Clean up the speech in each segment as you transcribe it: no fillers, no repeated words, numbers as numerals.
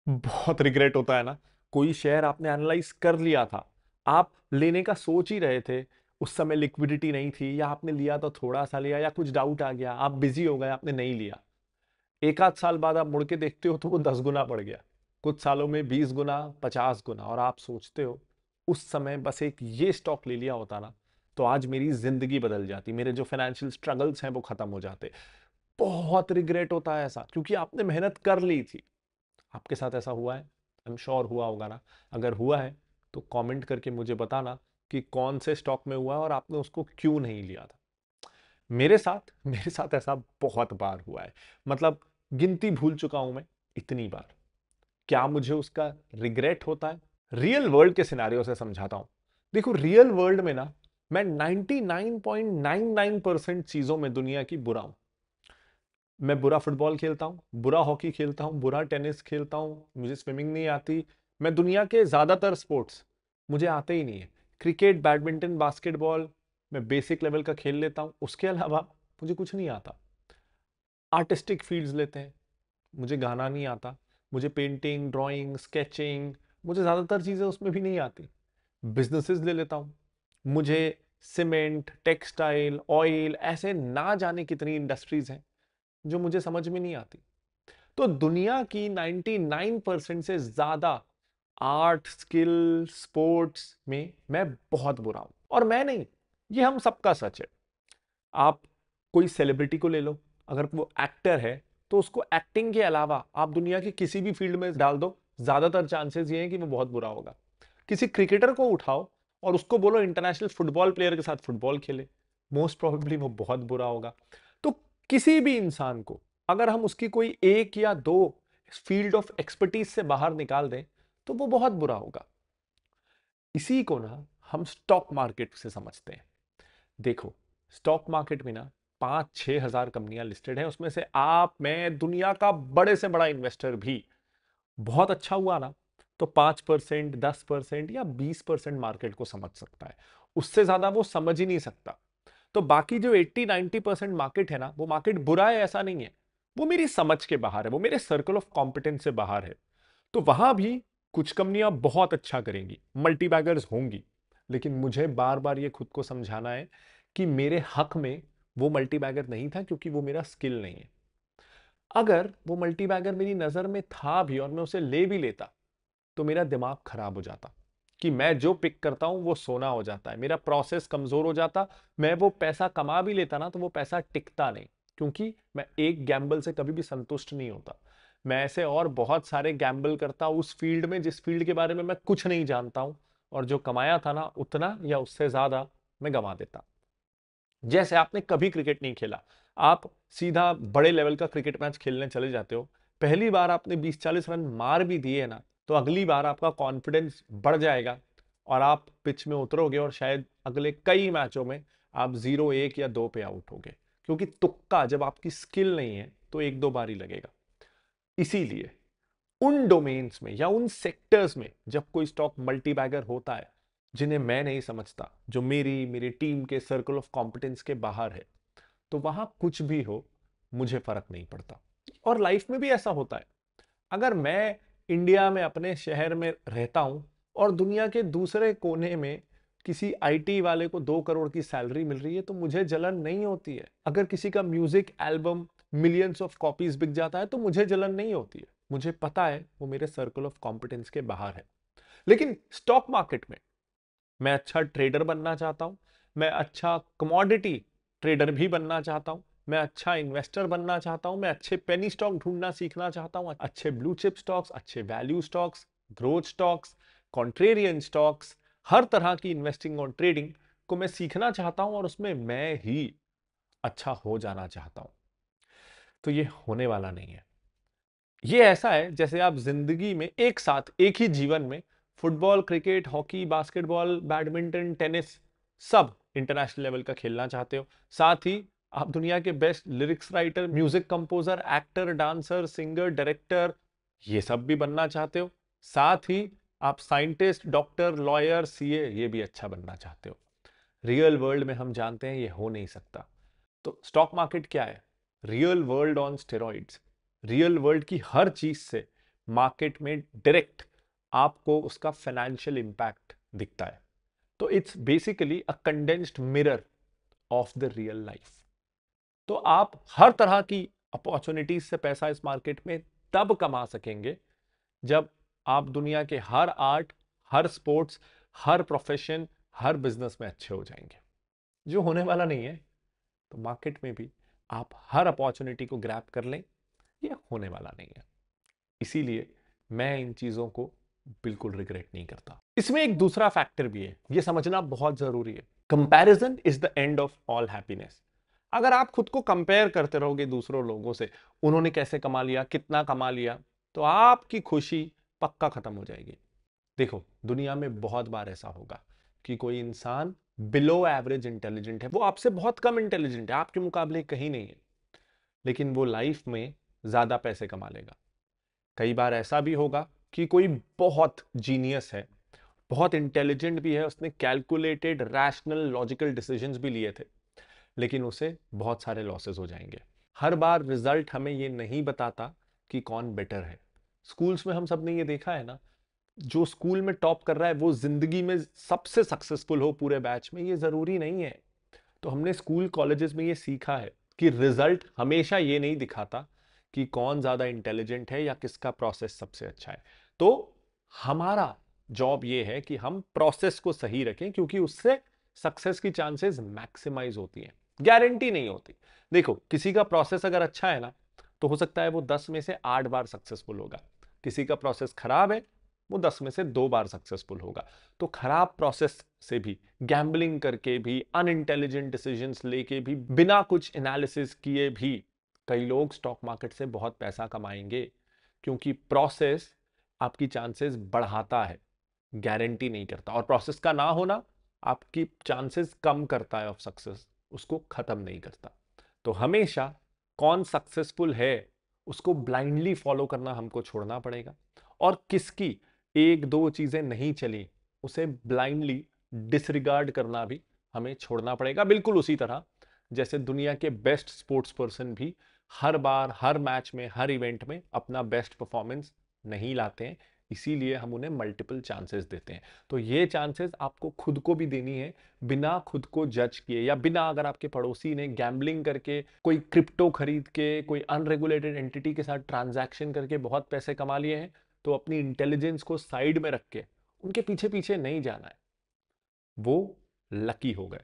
बहुत रिग्रेट होता है ना। कोई शेयर आपने एनालाइज कर लिया था, आप लेने का सोच ही रहे थे, उस समय लिक्विडिटी नहीं थी, या आपने लिया तो थोड़ा सा लिया, या कुछ डाउट आ गया, आप बिजी हो गए, आपने नहीं लिया। एक आध साल बाद आप मुड़ के देखते हो तो वो 10 गुना बढ़ गया, कुछ सालों में 20 गुना, 50 गुना, और आप सोचते हो उस समय बस एक ये स्टॉक ले लिया होता ना तो आज मेरी जिंदगी बदल जाती, मेरे जो फाइनेंशियल स्ट्रगल्स हैं वो खत्म हो जाते। बहुत रिग्रेट होता है ऐसा, क्योंकि आपने मेहनत कर ली थी। आपके साथ ऐसा हुआ है? आई एम श्योर हुआ होगा ना। अगर हुआ है तो कमेंट करके मुझे बताना कि कौन से स्टॉक में हुआ है और आपने उसको क्यों नहीं लिया था। मेरे साथ ऐसा बहुत बार हुआ है, मतलब गिनती भूल चुका हूं मैं, इतनी बार। क्या मुझे उसका रिग्रेट होता है? रियल वर्ल्ड के सिनारियों से समझाता हूं। देखो, रियल वर्ल्ड में ना मैं 99.99% चीजों में दुनिया की बुरा हूं। मैं बुरा फुटबॉल खेलता हूँ, बुरा हॉकी खेलता हूँ, बुरा टेनिस खेलता हूँ, मुझे स्विमिंग नहीं आती। मैं दुनिया के ज्यादातर स्पोर्ट्स मुझे आते ही नहीं है। क्रिकेट, बैडमिंटन, बास्केटबॉल मैं बेसिक लेवल का खेल लेता हूँ, उसके अलावा मुझे कुछ नहीं आता। आर्टिस्टिक फील्ड्स लेते हैं, मुझे गाना नहीं आता, मुझे पेंटिंग, ड्राइंग, स्केचिंग, मुझे ज्यादातर चीजें उसमें भी नहीं आती। बिजनेसेस ले लेता हूँ, मुझे सीमेंट, टेक्सटाइल, ऑयल, ऐसे ना जाने कितनी इंडस्ट्रीज हैं जो मुझे समझ में नहीं आती। तो दुनिया की 99% से ज्यादा आर्ट, स्किल, स्पोर्ट्स में मैं बहुत बुरा हूं। और मैं नहीं, ये हम सबका सच है। आप कोई सेलिब्रिटी को ले लो, अगर वो एक्टर है तो उसको एक्टिंग के अलावा आप दुनिया की किसी भी फील्ड में डाल दो, ज्यादातर चांसेस ये हैं कि वो बहुत बुरा होगा। किसी क्रिकेटर को उठाओ और उसको बोलो इंटरनेशनल फुटबॉल प्लेयर के साथ फुटबॉल खेले, मोस्ट प्रोबेबली वो बहुत बुरा होगा। तो किसी भी इंसान को अगर हम उसकी कोई एक या दो फील्ड ऑफ एक्सपर्टीज से बाहर निकाल दें तो वो बहुत बुरा होगा। इसी को ना हम स्टॉक मार्केट से समझते हैं। देखो, स्टॉक मार्केट में ना 5-6 हजार कंपनियां लिस्टेड हैं, उसमें से आप, मैं, दुनिया का बड़े से बड़ा इन्वेस्टर भी बहुत अच्छा हुआ ना तो 5%, 10% या 20% मार्केट को समझ सकता है। उससे ज्यादा वो समझ ही नहीं सकता। तो बाकी जो 80-90% मार्केट है ना, वो मार्केट बुरा है ऐसा नहीं है, वो मेरी समझ के बाहर है, वो मेरे सर्कल ऑफ कॉम्पिटेंस से बाहर है। तो वहां भी कुछ कंपनियां बहुत अच्छा करेंगी, मल्टीबैगर्स होंगी, लेकिन मुझे बार बार ये खुद को समझाना है कि मेरे हक में वो मल्टीबैगर नहीं था, क्योंकि वो मेरा स्किल नहीं है। अगर वो मल्टीबैगर मेरी नजर में था भी और मैं उसे ले भी लेता तो मेरा दिमाग खराब हो जाता, कि मैं जो पिक करता हूं वो सोना हो जाता है, मेरा प्रोसेस कमजोर हो जाता। मैं वो पैसा कमा भी लेता ना तो वो पैसा टिकता नहीं, क्योंकि मैं एक गैम्बल से कभी भी संतुष्ट नहीं होता। मैं ऐसे और बहुत सारे गैम्बल करता उस फील्ड में जिस फील्ड के बारे में मैं कुछ नहीं जानता हूं, और जो कमाया था ना उतना या उससे ज्यादा मैं गंवा देता। जैसे आपने कभी क्रिकेट नहीं खेला, आप सीधा बड़े लेवल का क्रिकेट मैच खेलने चले जाते हो, पहली बार आपने 20-40 रन मार भी दिए ना तो अगली बार आपका कॉन्फिडेंस बढ़ जाएगा और आप पिच में उतरोगे और शायद अगले कई मैचों में आप 0, 1 या 2 पे आउट होगे, क्योंकि तुक्का जब आपकी स्किल नहीं है तो एक दो बार ही लगेगा। इसीलिए उन डोमेन्स में या उन सेक्टर्स में जब कोई स्टॉक मल्टीबैगर होता है जिन्हें मैं नहीं समझता, जो मेरी मेरी टीम के सर्कल ऑफ कॉम्पिटेंस के बाहर है, तो वहां कुछ भी हो मुझे फर्क नहीं पड़ता। और लाइफ में भी ऐसा होता है। अगर मैं इंडिया में अपने शहर में रहता हूं और दुनिया के दूसरे कोने में किसी आईटी वाले को 2 करोड़ की सैलरी मिल रही है तो मुझे जलन नहीं होती है। अगर किसी का music album millions of copies बिक जाता है तो मुझे जलन नहीं होती है, मुझे पता है वो मेरे सर्कल ऑफ कॉम्पिटेंस के बाहर है। लेकिन स्टॉक मार्केट में मैं अच्छा ट्रेडर बनना चाहता हूं, मैं अच्छा कमोडिटी ट्रेडर भी बनना चाहता हूं, मैं अच्छा इन्वेस्टर बनना चाहता हूं, मैं अच्छे पेनी स्टॉक ढूंढना सीखना चाहता हूं, अच्छे ब्लू चिप स्टॉक्स, अच्छे value stocks, growth stocks, contrarian stocks, हर तरह की इन्वेस्टिंग और ट्रेडिंग को मैं सीखना चाहता हूं और उसमें मैं ही अच्छा हो जाना चाहता हूं। तो ये होने वाला नहीं है। ये ऐसा है जैसे आप जिंदगी में एक साथ एक ही जीवन में football, cricket, hockey, basketball, badminton, tennis सब इंटरनेशनल लेवल का खेलना चाहते हो। साथ ही आप दुनिया के best lyrics writer, music composer, actor, dancer, singer, director ये सब भी बनना चाहते हो। साथ ही आप साइंटिस्ट, डॉक्टर, लॉयर, सीए ये भी अच्छा बनना चाहते हो। रियल वर्ल्ड में हम जानते हैं ये हो नहीं सकता। तो स्टॉक मार्केट क्या है? Real world on steroids. Real world की हर चीज से मार्केट में डायरेक्ट आपको उसका फाइनेंशियल इंपैक्ट दिखता है। तो it's basically a condensed mirror of the real life. तो आप हर तरह की अपॉर्चुनिटीज से पैसा इस मार्केट में तब कमा सकेंगे जब आप दुनिया के हर आर्ट, हर स्पोर्ट्स, हर प्रोफेशन, हर बिजनेस में अच्छे हो जाएंगे, जो होने वाला नहीं है। तो मार्केट में भी आप हर अपॉर्चुनिटी को ग्रैब कर लें, ये होने वाला नहीं है। इसीलिए मैं इन चीजों को बिल्कुल रिग्रेट नहीं करता। इसमें एक दूसरा फैक्टर भी है, यह समझना बहुत जरूरी है। Comparison is the end of all happiness. अगर आप खुद को कंपेयर करते रहोगे दूसरों लोगों से, उन्होंने कैसे कमा लिया, कितना कमा लिया, तो आपकी खुशी पक्का खत्म हो जाएगी। देखो, दुनिया में बहुत बार ऐसा होगा कि कोई इंसान बिलो एवरेज इंटेलिजेंट है, वो आपसे बहुत कम इंटेलिजेंट है, आपके मुकाबले कहीं नहीं है, लेकिन वो लाइफ में ज्यादा पैसे कमा लेगा। कई बार ऐसा भी होगा कि कोई बहुत जीनियस है, बहुत इंटेलिजेंट भी है, उसने कैलकुलेटेड, रैशनल, लॉजिकल डिसीजंस भी लिए थे, लेकिन उसे बहुत सारे लॉसेस हो जाएंगे। हर बार रिजल्ट हमें ये नहीं बताता कि कौन बेटर है। स्कूल्स में हम सब ने ये देखा है ना, जो स्कूल में टॉप कर रहा है वो जिंदगी में सबसे सक्सेसफुल हो पूरे बैच में, ये जरूरी नहीं है। तो हमने स्कूल कॉलेजेस में ये सीखा है कि रिजल्ट हमेशा ये नहीं दिखाता कि कौन ज्यादा इंटेलिजेंट है या किसका प्रोसेस सबसे अच्छा है। तो हमारा जॉब ये है कि हम प्रोसेस को सही रखें, क्योंकि उससे सक्सेस की चांसेस मैक्सिमाइज होती हैं, गारंटी नहीं होती। देखो, किसी का प्रोसेस अगर अच्छा है ना, तो हो सकता है वो 10 में से 8 बार सक्सेसफुल होगा। किसी का प्रोसेस खराब है, वो 10 में से 2 बार सक्सेसफुल होगा। तो खराब प्रोसेस से भी, गैम्बलिंग करके भी, अनइंटेलिजेंट डिसीजंस लेके भी, बिना कुछ एनालिसिस किए भी कई लोग स्टॉक मार्केट से बहुत पैसा कमाएंगे, क्योंकि प्रोसेस आपकी चांसेस बढ़ाता है, गारंटी नहीं करता। और प्रोसेस का ना होना आपकी चांसेस कम करता है ऑफ सक्सेस, उसको खत्म नहीं करता। तो हमेशा कौन सक्सेसफुल है उसको ब्लाइंडली फॉलो करना हमको छोड़ना पड़ेगा, और किसकी एक दो चीजें नहीं चली उसे ब्लाइंडली डिसरिगार्ड करना भी हमें छोड़ना पड़ेगा। बिल्कुल उसी तरह जैसे दुनिया के बेस्ट स्पोर्ट्स पर्सन भी हर बार, हर मैच में, हर इवेंट में अपना बेस्ट परफॉर्मेंस नहीं लाते हैं, इसीलिए हम उन्हें मल्टीपल चांसेस देते हैं। तो ये चांसेस आपको खुद को भी देनी है, बिना खुद को जज किए, या बिना, अगर आपके पड़ोसी ने गैम्बलिंग करके, कोई क्रिप्टो खरीद के, कोई अनरेगुलेटेड एंटिटी के साथ ट्रांजैक्शन करके बहुत पैसे कमा लिए हैं, तो अपनी इंटेलिजेंस को साइड में रख के उनके पीछे पीछे नहीं जाना है। वो लकी हो गए।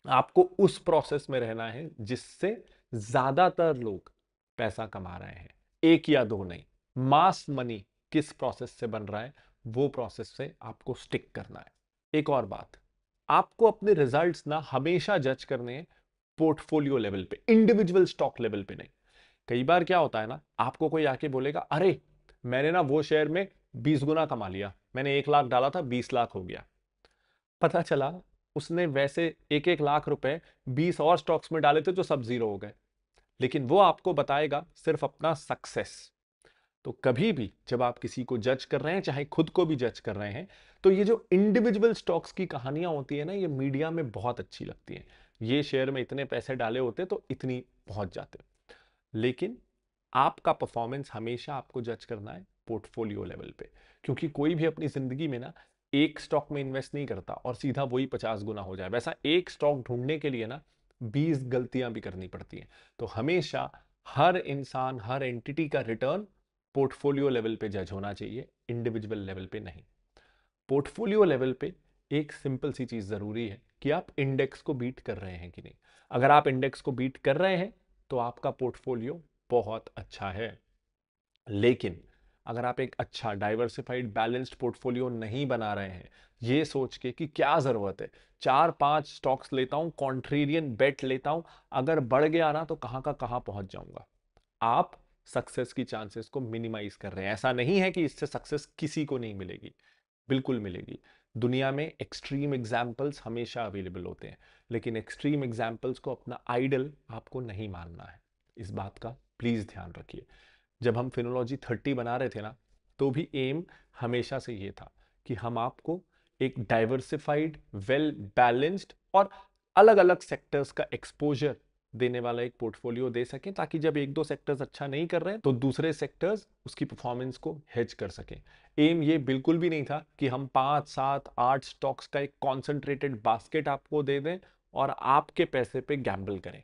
आपको उस प्रोसेस में रहना है जिससे ज्यादातर लोग पैसा कमा रहे हैं, एक या दो नहीं। मास मनी किस प्रोसेस से बन रहा है, वो प्रोसेस से आपको स्टिक करना है। एक और बात, आपको अपने रिजल्ट्स ना हमेशा जज करने हैं पोर्टफोलियो लेवल पे, इंडिविजुअल स्टॉक लेवल पे नहीं। कई बार क्या होता है ना, आपको कोई आके बोलेगा, अरे मैंने ना वो शेयर में 20 गुना कमा लिया, मैंने 1 लाख डाला था 20 लाख हो गया। पता चला उसने वैसे 1-1 लाख रुपए 20 और स्टॉक्स में डाले थे जो सब जीरो हो गए, लेकिन वो आपको बताएगा सिर्फ अपना सक्सेस। तो कभी भी जब आप किसी को जज कर रहे हैं, चाहे खुद को भी जज कर रहे हैं, तो ये जो इंडिविजुअल स्टॉक्स की कहानियां होती है ना, ये मीडिया में बहुत अच्छी लगती हैं। ये शेयर में इतने पैसे डाले होते तो इतनी पहुंच जाते, लेकिन आपका परफॉर्मेंस हमेशा आपको जज करना है पोर्टफोलियो लेवल पे, क्योंकि कोई भी अपनी जिंदगी में ना एक स्टॉक में इन्वेस्ट नहीं करता और सीधा वही 50 गुना हो जाए। वैसा एक स्टॉक ढूंढने के लिए ना 20 गलतियां भी करनी पड़ती हैं। तो हमेशा हर इंसान, हर एंटिटी का रिटर्न पोर्टफोलियो लेवल पे जज होना चाहिए, इंडिविजुअल लेवल पे नहीं। पोर्टफोलियो लेवल पे एक सिंपल सी चीज जरूरी है कि आप इंडेक्स को बीट कर रहे हैं कि नहीं। अगर आप इंडेक्स को बीट कर रहे हैं तो आपका पोर्टफोलियो बहुत अच्छा है। लेकिन अगर आप एक अच्छा डाइवर्सिफाइड बैलेंस्ड पोर्टफोलियो नहीं बना रहे हैं, ये सोच के कि क्या जरूरत है, 4-5 स्टॉक्स लेता हूं, कॉन्ट्रेरियन बेट लेता हूं, अगर बढ़ गया ना तो कहां का कहां पहुंच जाऊंगा, आप सक्सेस की चांसेस को मिनिमाइज कर रहे हैं। ऐसा नहीं है कि इससे सक्सेस किसी को नहीं मिलेगी, बिल्कुल मिलेगी। दुनिया में एक्सट्रीम एग्जाम्पल्स हमेशा अवेलेबल होते हैं, लेकिन एक्सट्रीम एग्जाम्पल्स को अपना आइडल आपको नहीं मानना है। इस बात का प्लीज ध्यान रखिए। जब हम फिनोलॉजी 30 बना रहे थे ना, तो भी एम हमेशा से ये था कि हम आपको एक डाइवर्सिफाइड, वेल बैलेंस्ड और अलग अलग सेक्टर्स का एक्सपोजर देने वाला एक पोर्टफोलियो दे सकें, ताकि जब एक दो सेक्टर्स अच्छा नहीं कर रहे हैं तो दूसरे सेक्टर्स उसकी परफॉर्मेंस को हेज कर सकें। एम ये बिल्कुल भी नहीं था कि हम 5 7 8 स्टॉक्स का एक कॉन्सेंट्रेटेड बास्केट आपको दे दें और आपके पैसे पे गैम्बल करें।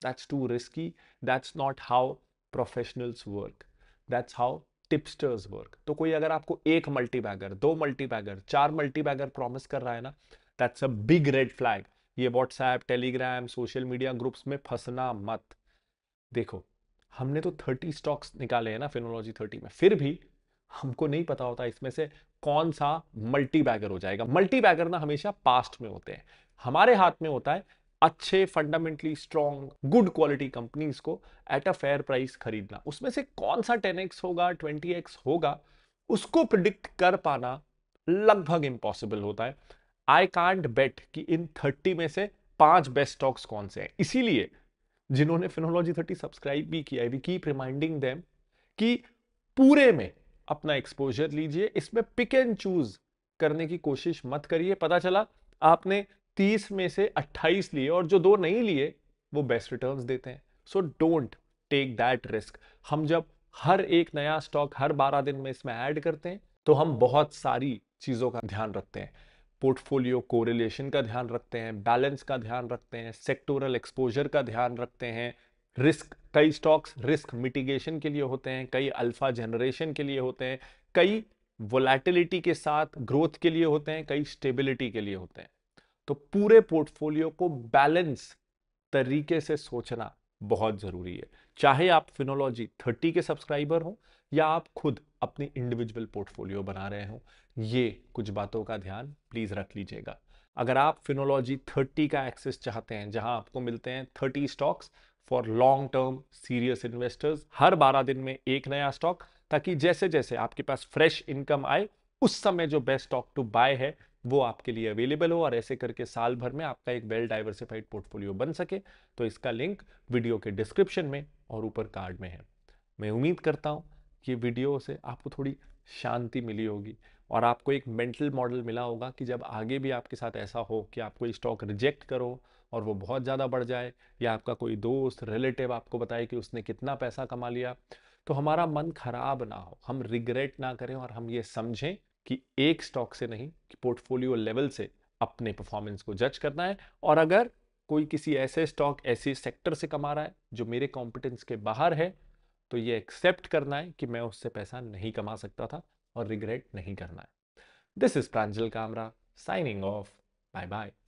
That's too risky. That's not how professionals work. That's how tipsters work. तो कोई अगर आपको एक मल्टीबैगर, दो मल्टीबैगर, चार मल्टीबैगर प्रॉमिस कर रहा है ना, that's a big red flag. ये WhatsApp, Telegram, social media groups में फंसना मत। देखो, हमने तो 30 स्टॉक्स निकाले हैं ना फिनोलॉजी 30 में, फिर भी हमको नहीं पता होता इसमें से कौन सा मल्टी बैगर हो जाएगा। मल्टी बैगर ना हमेशा पास्ट में होते हैं, हमारे हाथ में होता है अच्छे fundamentally strong good quality companies को एट अ फेयर प्राइस खरीदना। उसमें से कौन सा 10x होगा, 20x होगा, उसको प्रिडिक्ट कर पाना लगभग इंपॉसिबल होता है। आई कांट बेट कि इन 30 में से 5 बेस्ट स्टॉक्स कौन से हैं। इसीलिए जिन्होंने फिनोलॉजी 30 सब्सक्राइब भी किया है, वी कीप रिमाइंडिंग देम कि पूरे में अपना एक्सपोजर लीजिए, इसमें पिक एंड चूज करने की कोशिश मत करिए। पता चला आपने 30 में से 28 लिए और जो दो नहीं लिए वो बेस्ट रिटर्न्स देते हैं। So don't take that risk. हम जब हर एक नया स्टॉक हर 12 दिन में इसमें ऐड करते हैं तो हम बहुत सारी चीजों का ध्यान रखते हैं। पोर्टफोलियो कोरिलेशन का ध्यान रखते हैं, बैलेंस का ध्यान रखते हैं, सेक्टोरल एक्सपोजर का ध्यान रखते हैं, रिस्क, कई स्टॉक्स रिस्क मिटिगेशन के लिए होते हैं, कई अल्फा जनरेशन के लिए होते हैं, कई वोलैटिलिटी के साथ ग्रोथ के लिए होते हैं, कई स्टेबिलिटी के लिए होते हैं। तो पूरे पोर्टफोलियो को बैलेंस तरीके से सोचना बहुत जरूरी है। चाहे आप फिनोलॉजी 30 के सब्सक्राइबर हो या आप खुद अपनी इंडिविजुअल पोर्टफोलियो बना रहे हो, ये कुछ बातों का ध्यान प्लीज रख लीजिएगा। अगर आप फिनोलॉजी 30 का एक्सेस चाहते हैं जहां आपको मिलते हैं 30 stocks for long term serious investors, हर 12 दिन में एक नया स्टॉक, ताकि जैसे जैसे आपके पास फ्रेश इनकम आए उस समय जो बेस्ट स्टॉक टू बाय है वो आपके लिए अवेलेबल हो और ऐसे करके साल भर में आपका एक वेल डाइवर्सिफाइड पोर्टफोलियो बन सके, तो इसका लिंक वीडियो के डिस्क्रिप्शन में और ऊपर कार्ड में है। मैं उम्मीद करता हूं कि वीडियो से आपको थोड़ी शांति मिली होगी और आपको एक मेंटल मॉडल मिला होगा कि जब आगे भी आपके साथ ऐसा हो कि आप कोई स्टॉक रिजेक्ट करो और वो बहुत ज़्यादा बढ़ जाए, या आपका कोई दोस्त रिलेटिव आपको बताए कि उसने कितना पैसा कमा लिया, तो हमारा मन खराब ना हो, हम रिग्रेट ना करें और हम ये समझें कि एक स्टॉक से नहीं, कि पोर्टफोलियो लेवल से अपने परफॉर्मेंस को जज करना है। और अगर कोई किसी ऐसे स्टॉक, ऐसे सेक्टर से कमा रहा है जो मेरे कॉम्पिटेंस के बाहर है, तो ये एक्सेप्ट करना है कि मैं उससे पैसा नहीं कमा सकता था और रिग्रेट नहीं करना है। This is Pranjal Kamra signing off. Bye bye.